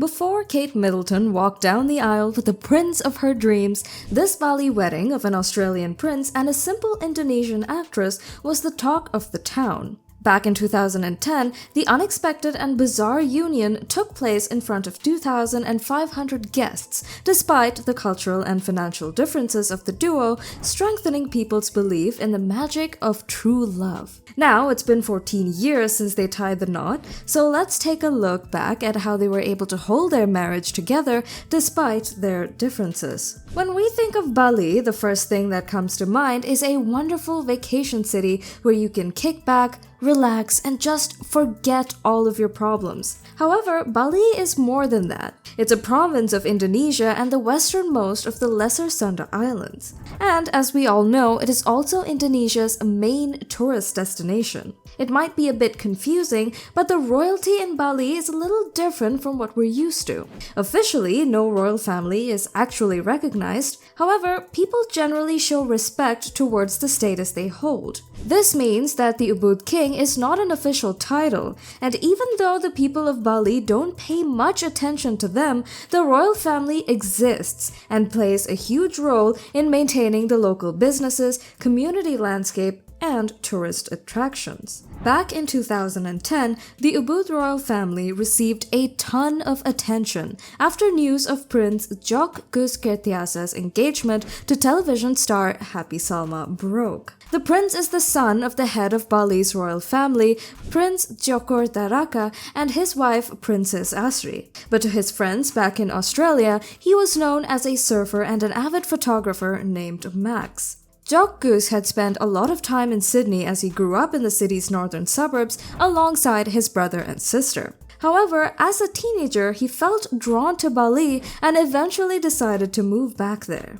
Before Kate Middleton walked down the aisle with the prince of her dreams, this Bali wedding of an Australian prince and a simple Indonesian actress was the talk of the town. Back in 2010, the unexpected and bizarre union took place in front of 2,500 guests, despite the cultural and financial differences of the duo, strengthening people's belief in the magic of true love. Now, it's been 14 years since they tied the knot, so let's take a look back at how they were able to hold their marriage together despite their differences. When we think of Bali, the first thing that comes to mind is a wonderful vacation city where you can kick back, relax, and just forget all of your problems. However, Bali is more than that. It's a province of Indonesia and the westernmost of the Lesser Sunda Islands. And as we all know, it is also Indonesia's main tourist destination. It might be a bit confusing, but the royalty in Bali is a little different from what we're used to. Officially, no royal family is actually recognized. However, people generally show respect towards the status they hold. This means that the Ubud King is not an official title, and even though the people of Bali don't pay much attention to them, the royal family exists and plays a huge role in maintaining the local businesses, community landscape, and tourist attractions. Back in 2010, the Ubud royal family received a ton of attention after news of Prince Jok Gus Kertiasa's engagement to television star Happy Salma broke. The prince is the son of the head of Bali's royal family, Prince Joko Taraka, and his wife, Princess Asri. But to his friends back in Australia, he was known as a surfer and an avid photographer named Max. Jok Gus had spent a lot of time in Sydney as he grew up in the city's northern suburbs alongside his brother and sister. However, as a teenager, he felt drawn to Bali and eventually decided to move back there.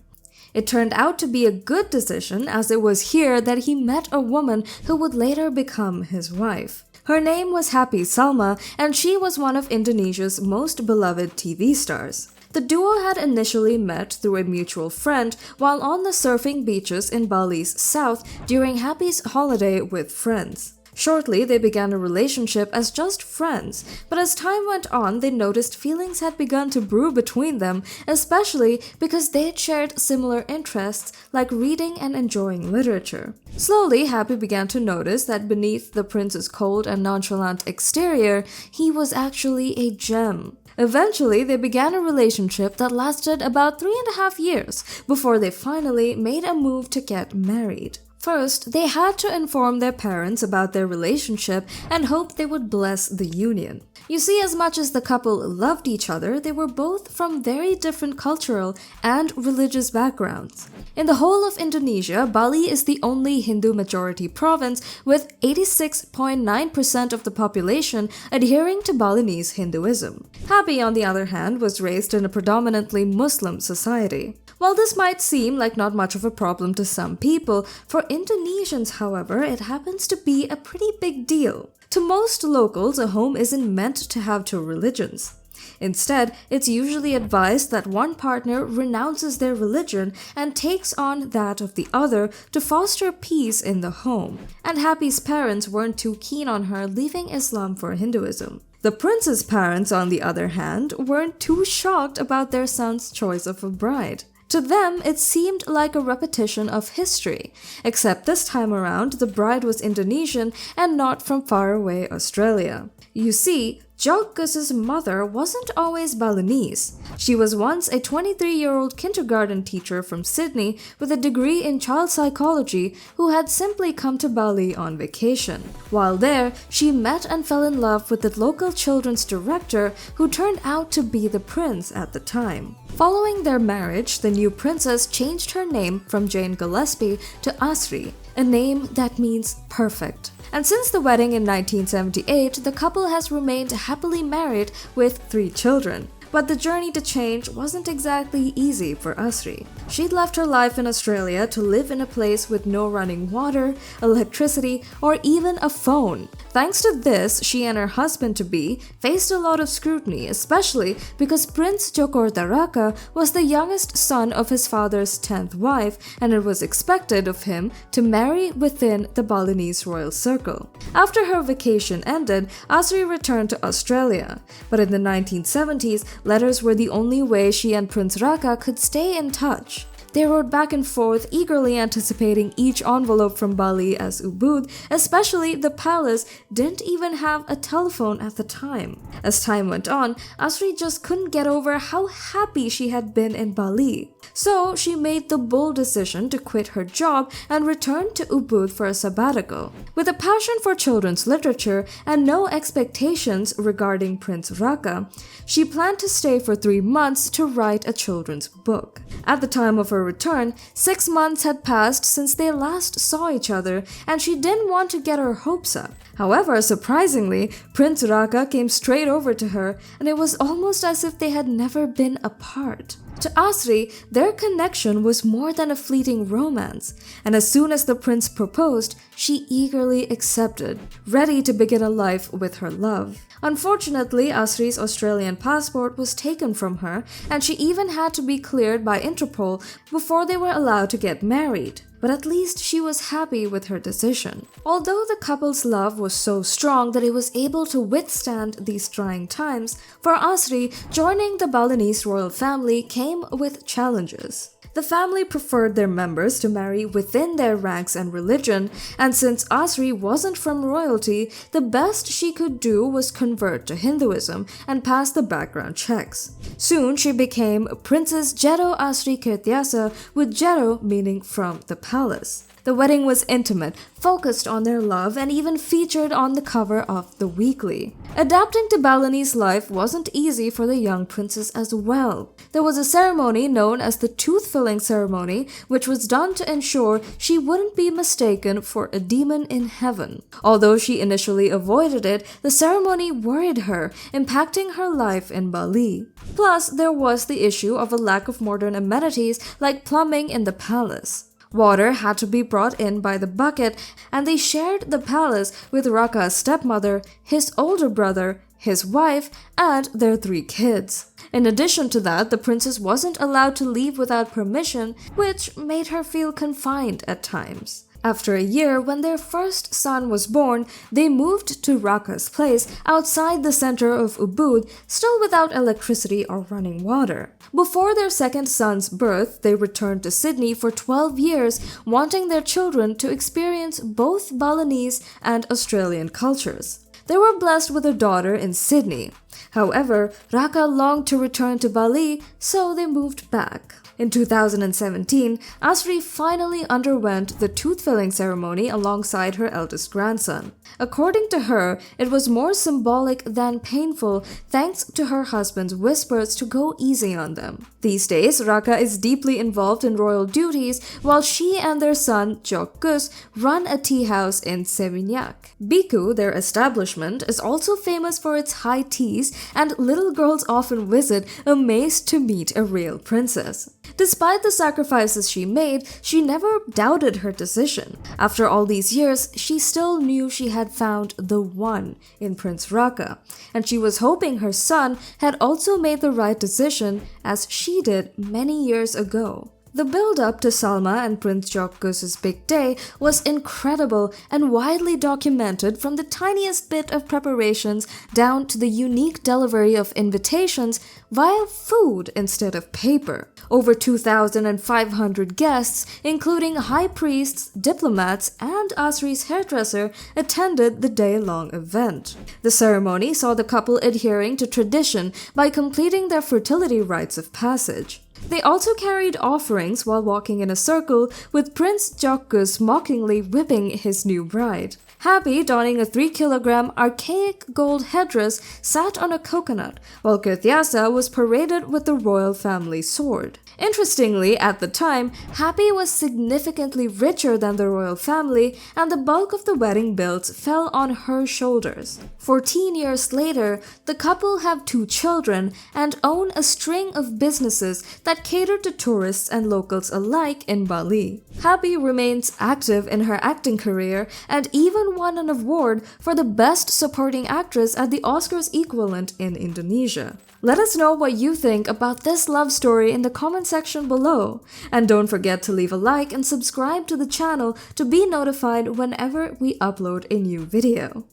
It turned out to be a good decision as it was here that he met a woman who would later become his wife. Her name was Happy Salma, and she was one of Indonesia's most beloved TV stars. The duo had initially met through a mutual friend while on the surfing beaches in Bali's south during Happy's holiday with friends. Shortly, they began a relationship as just friends, but as time went on, they noticed feelings had begun to brew between them, especially because they had shared similar interests like reading and enjoying literature. Slowly, Happy began to notice that beneath the prince's cold and nonchalant exterior, he was actually a gem. Eventually, they began a relationship that lasted about 3.5 years before they finally made a move to get married. First, they had to inform their parents about their relationship and hoped they would bless the union. You see, as much as the couple loved each other, they were both from very different cultural and religious backgrounds. In the whole of Indonesia, Bali is the only Hindu-majority province, with 86.9% of the population adhering to Balinese Hinduism. Happy, on the other hand, was raised in a predominantly Muslim society. While this might seem like not much of a problem to some people, for Indonesians, however, it happens to be a pretty big deal. To most locals, a home isn't meant to have two religions. Instead, it's usually advised that one partner renounces their religion and takes on that of the other to foster peace in the home. And Happy's parents weren't too keen on her leaving Islam for Hinduism. The prince's parents, on the other hand, weren't too shocked about their son's choice of a bride. To them, it seemed like a repetition of history, except this time around, the bride was Indonesian and not from faraway Australia. You see, Jok Gus's mother wasn't always Balinese. She was once a 23-year-old kindergarten teacher from Sydney with a degree in child psychology who had simply come to Bali on vacation. While there, she met and fell in love with the local children's director who turned out to be the prince at the time. Following their marriage, the new princess changed her name from Jane Gillespie to Asri, a name that means perfect. And since the wedding in 1978, the couple has remained happily married with 3 children. But the journey to change wasn't exactly easy for Asri. She'd left her life in Australia to live in a place with no running water, electricity, or even a phone. Thanks to this, she and her husband-to-be faced a lot of scrutiny, especially because Prince Djokhor Raka was the youngest son of his father's 10th wife, and it was expected of him to marry within the Balinese royal circle. After her vacation ended, Asri returned to Australia. But in the 1970s, letters were the only way she and Prince Raka could stay in touch. They wrote back and forth, eagerly anticipating each envelope from Bali as Ubud, especially the palace didn't even have a telephone at the time. As time went on, Asri just couldn't get over how happy she had been in Bali. So she made the bold decision to quit her job and return to Ubud for a sabbatical. With a passion for children's literature and no expectations regarding Prince Raka, she planned to stay for 3 months to write a children's book. At the time of her return, 6 months had passed since they last saw each other, and she didn't want to get her hopes up. However, surprisingly, Prince Raka came straight over to her, and it was almost as if they had never been apart. To Asri, their connection was more than a fleeting romance, and as soon as the prince proposed, she eagerly accepted, ready to begin a life with her love. Unfortunately, Asri's Australian passport was taken from her, and she even had to be cleared by Interpol before they were allowed to get married. But at least she was happy with her decision. Although the couple's love was so strong that it was able to withstand these trying times, for Asri, joining the Balinese royal family came with challenges. The family preferred their members to marry within their ranks and religion, and since Asri wasn't from royalty, the best she could do was convert to Hinduism and pass the background checks. Soon she became Princess Jero Asri Kirtiasa, with Jero meaning from the palace. The wedding was intimate, focused on their love, and even featured on the cover of the weekly. Adapting to Balinese life wasn't easy for the young princess as well. There was a ceremony known as the tooth-filling ceremony, which was done to ensure she wouldn't be mistaken for a demon in heaven. Although she initially avoided it, the ceremony worried her, impacting her life in Bali. Plus, there was the issue of a lack of modern amenities like plumbing in the palace. Water had to be brought in by the bucket, and they shared the palace with Raka's stepmother, his older brother, his wife, and their 3 kids. In addition to that, the princess wasn't allowed to leave without permission, which made her feel confined at times. After a year, when their first son was born, they moved to Raka's place outside the center of Ubud, still without electricity or running water. Before their second son's birth, they returned to Sydney for 12 years, wanting their children to experience both Balinese and Australian cultures. They were blessed with a daughter in Sydney. However, Raka longed to return to Bali, so they moved back. In 2017, Asri finally underwent the tooth-filling ceremony alongside her eldest grandson. According to her, it was more symbolic than painful thanks to her husband's whispers to go easy on them. These days, Raka is deeply involved in royal duties while she and their son, Jokkus, run a tea house in Seminyak. Biku, their establishment, is also famous for its high teas, and little girls often visit amazed to meet a real princess. Despite the sacrifices she made, she never doubted her decision. After all these years, she still knew she had found the one in Prince Raka, and she was hoping her son had also made the right decision as she did many years ago. The build-up to Salma and Prince Jokkus's big day was incredible and widely documented, from the tiniest bit of preparations down to the unique delivery of invitations via food instead of paper. Over 2,500 guests, including high priests, diplomats, and Asri's hairdresser, attended the day-long event. The ceremony saw the couple adhering to tradition by completing their fertility rites of passage. They also carried offerings while walking in a circle, with Prince Jokkus mockingly whipping his new bride. Happy, donning a 3-kilogram archaic gold headdress, sat on a coconut, while Kyrthiasa was paraded with the royal family sword. Interestingly, at the time, Happy was significantly richer than the royal family, and the bulk of the wedding bills fell on her shoulders. 14 years later, the couple have 2 children and own a string of businesses that cater to tourists and locals alike in Bali. Happy remains active in her acting career and even won an award for the Best Supporting Actress at the Oscars equivalent in Indonesia. Let us know what you think about this love story in the comment section below. And don't forget to leave a like and subscribe to the channel to be notified whenever we upload a new video.